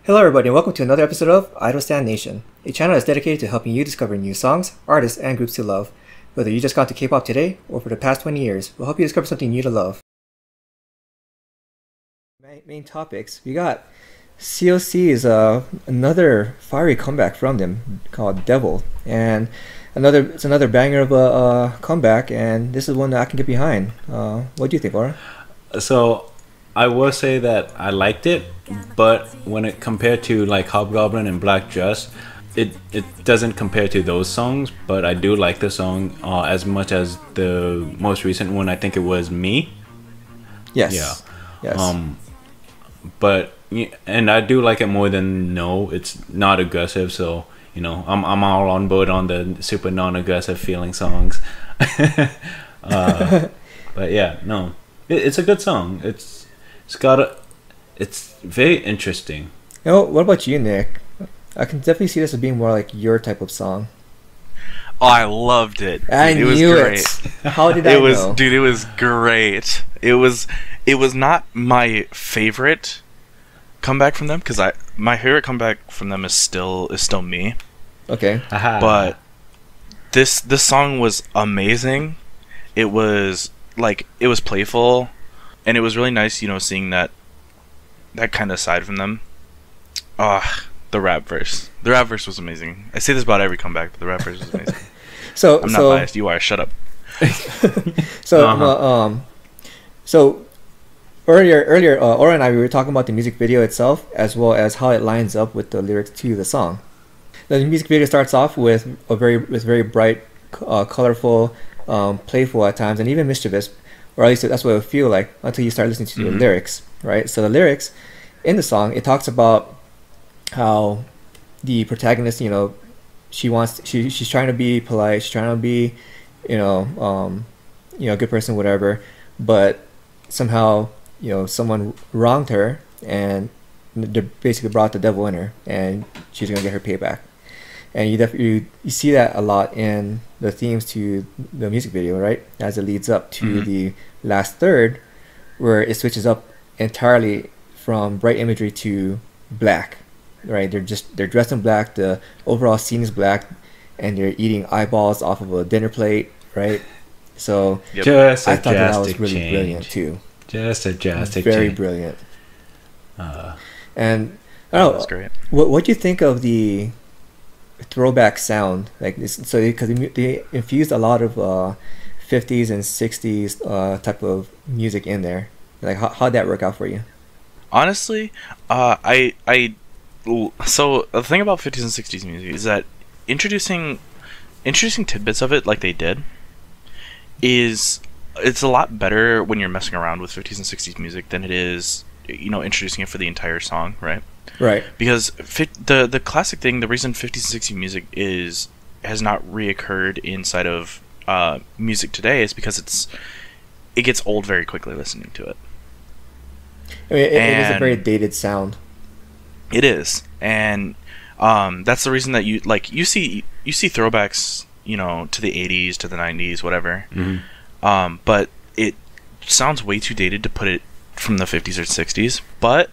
Hello everybody and welcome to another episode of Idol Stan Nation, a channel that's dedicated to helping you discover new songs, artists, and groups to love. Whether you just got to K-pop today or for the past 20 years, we'll help you discover something new to love. Main topics, we got CLC is another fiery comeback from them called Devil, and it's another banger of a comeback, and this is one that I can get behind. What do you think, Laura? So I will say that I liked it, but when it compared to like Hobgoblin and Black Dress, it doesn't compare to those songs. But I do like the song as much as the most recent one. I think it was Me. Yes. Yeah. Yes. But and I do like it more than No. It's not aggressive, so you know I'm all on board on the super non-aggressive feeling songs. But yeah, no, it's a good song. It's very interesting. You know, what about you, Nick? I can definitely see this as being more like your type of song. Oh, I loved it. It was great. How did I know? Dude, it was great. It was not my favorite comeback from them, because my favorite comeback from them is still Me. Okay. Aha. But this song was amazing. It was playful, and it was really nice, seeing that kind of side from them. The rap verse. The rap verse was amazing. I say this about every comeback, but the rap verse was amazing. I'm not biased. You are. Shut up. So earlier, Aura and I, we were talking about the music video itself, as well as how it lines up with the lyrics to the song. The music video starts off with very bright, colorful, playful at times, and even mischievous, or at least that's what it would feel like until you start listening to the lyrics, right? So the lyrics in the song, it talks about how the protagonist, she's trying to be polite, she's trying to be, a good person, whatever, but somehow, someone wronged her, and they basically brought the devil in her, and she's gonna get her payback. And you see that a lot in the themes to the music video, right? As it leads up to the last third, where it switches up entirely from bright imagery to black, right? They're dressed in black. The overall scene is black, and they're eating eyeballs off of a dinner plate, right? So I thought that was really brilliant too. Just a drastic very change. Brilliant. And I don't know, That's great. what do you think of the throwback sound, like this? So because they infused a lot of 50s and 60s type of music in there. Like how'd that work out for you? Honestly, so the thing about 50s and 60s music is that introducing tidbits of it like they did it's a lot better when you're messing around with 50s and 60s music than it is introducing it for the entire song, right? Right. Because the classic thing, the reason 50s and 60s music has not reoccurred inside of music today is because it gets old very quickly listening to it. I mean, it is a very dated sound. It is, and that's the reason that you see throwbacks, to the 80s, to the 90s, whatever. But it sounds way too dated to put it from the 50s or 60s. But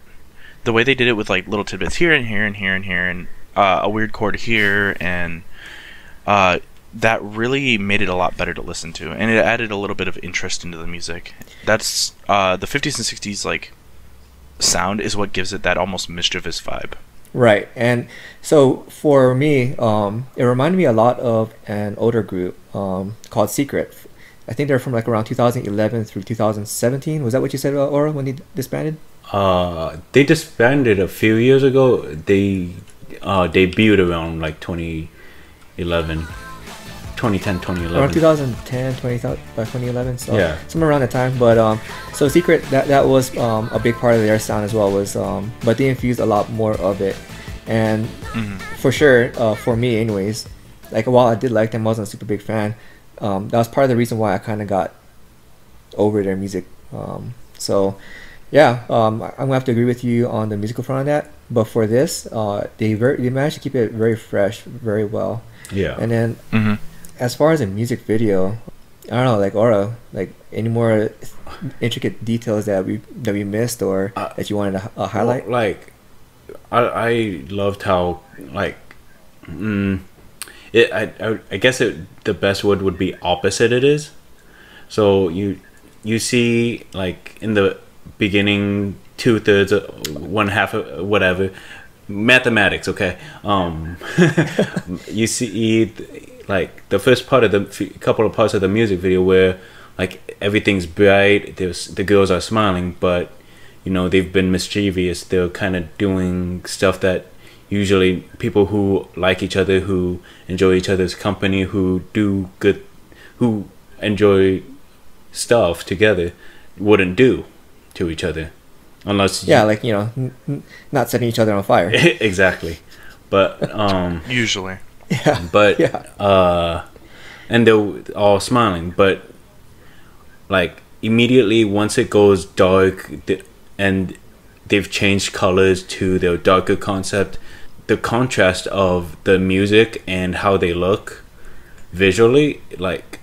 the way they did it with like little tidbits here and here and here and here, and a weird chord here, and that really made it a lot better to listen to, and it added a little bit of interest into the music. That's the 50s and 60s like sound is what gives it that almost mischievous vibe. Right. And so for me, it reminded me a lot of an older group called Secret. I think they're from like around 2011 through 2017. Was that what you said, Aura, when they disbanded? They disbanded a few years ago. They debuted around like 2010, 2011. Around 2010, 2011. So yeah, somewhere around that time. But so Secret, that was a big part of their sound as well. But they infused a lot more of it, and for sure, for me, anyways, like while I did like them, I wasn't a super big fan. That was part of the reason why I kind of got over their music. So yeah, I'm gonna have to agree with you on the musical front of that. But for this, they managed to keep it very fresh, very well. Yeah. And then as far as a music video, I don't know, like Aura, like any more intricate details that we missed or that you wanted to highlight? Well, like I loved how like I guess the best word would be opposite it is. So you see like in the beginning 2/3 1/2 whatever mathematics, okay. You see like the first part of the couple of parts of the music video where like everything's bright, the girls are smiling, but you know they've been mischievous. They're kind of doing stuff that usually people who like each other, who enjoy each other's company, who do good, who enjoy stuff together wouldn't do to each other unless like, you know, not setting each other on fire. exactly. But Usually. Yeah. but Yeah. and they're all smiling, but like immediately once it goes dark and they've changed colors to their darker concept, the contrast of the music and how they look visually, like,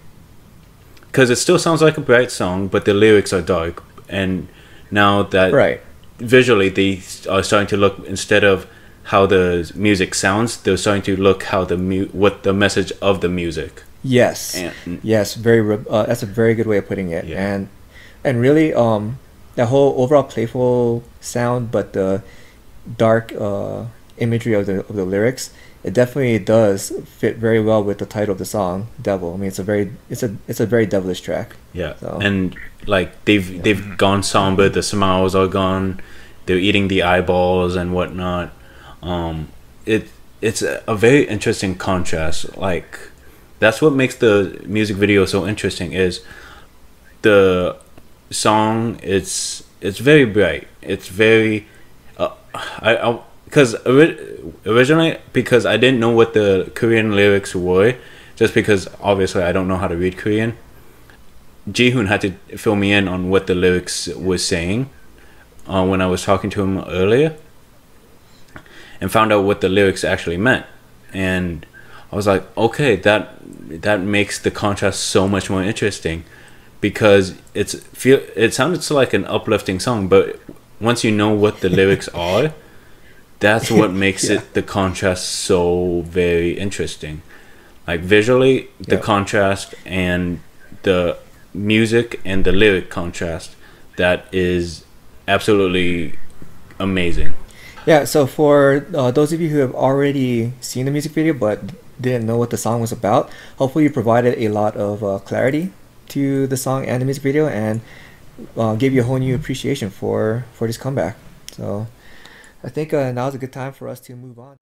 because it still sounds like a bright song but the lyrics are dark, and now that Right. visually they are starting to look, instead of how the music sounds, they're starting to look how what the message of the music. Yes. And Yes. That's a very good way of putting it. Yeah. And really, the whole overall playful sound, but the dark imagery of the lyrics, it definitely does fit very well with the title of the song, "Devil." I mean, it's a very devilish track. yeah, So. and like they've gone somber, the smiles are gone, they're eating the eyeballs and whatnot. It's a very interesting contrast. Like that's what makes the music video so interesting, is the song. It's very bright, it's very because originally, because I didn't know what the Korean lyrics were, just because obviously I don't know how to read Korean. Jihoon had to fill me in on what the lyrics were saying when I was talking to him earlier, and found out what the lyrics actually meant. And I was like, okay, that makes the contrast so much more interesting, because it sounded so like an uplifting song, but once you know what the lyrics are, that's what makes it, the contrast, so very interesting. Like visually, the contrast and the music and the lyric contrast, that is absolutely amazing. Yeah, so for those of you who have already seen the music video but didn't know what the song was about, hopefully you provided a lot of clarity to the song and the music video, and gave you a whole new appreciation for this comeback. So I think now is a good time for us to move on.